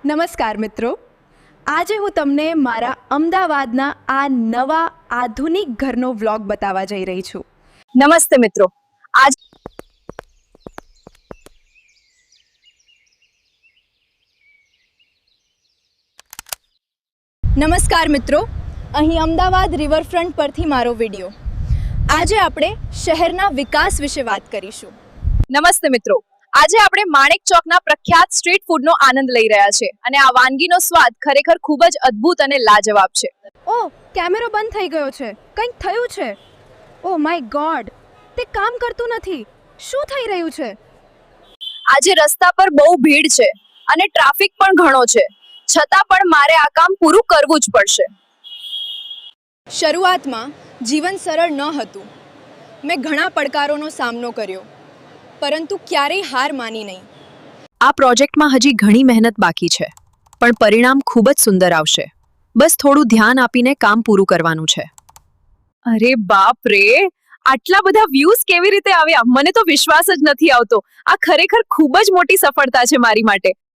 નમસ્કાર મિત્રો, આજે હું તમને મારા અમદાવાદના આ નવા આધુનિક ઘરનો વ્લોગ બતાવવા જઈ રહી છું. નમસ્તે મિત્રો. આજ નમસ્કાર મિત્રો, અહીં અમદાવાદ રિવરફ્રન્ટ પરથી મારો વિડીયો. આજે આપણે શહેરના વિકાસ વિશે વાત કરીશું. નમસ્તે મિત્રો. આજે આપણે માણેક ચોકના પ્રખ્યાત સ્ટ્રીટ ફૂડનો આનંદ લઈ રહ્યા છે અને આ વાનગીનો સ્વાદ ખરેખર ખૂબ જ અદ્ભુત અને લાજવાબ છે. ઓહ, કેમેરો બંધ થઈ ગયો છે. કંઈક થયું છે. ઓ માય ગોડ, તે કામ કરતું નથી. શું થઈ રહ્યું છે? આજે રસ્તા પર બહુ ભીડ છે અને ટ્રાફિક પણ ઘણો છે, છતાં પણ મારે આ કામ પૂરું કરવું જ પડશે. શરૂઆતમાં જીવન સરળ ન હતું. મેં ઘણા પડકારોનો સામનો કર્યો, પરંતુ ક્યારેય હાર માની નહીં. આ પ્રોજેક્ટમાં હજી ઘણી મહેનત બાકી છે, પણ પરિણામ ખૂબ જ સુંદર આવશે. બસ થોડું ધ્યાન આપીને કામ પૂરું કરવાનું છે. અરે બાપ રે, આટલા બધા વ્યૂઝ કેવી રીતે આવ્યા? મને તો વિશ્વાસ જ નથી આવતો. આ ખરેખર ખૂબ જ મોટી સફળતા છે મારી માટે.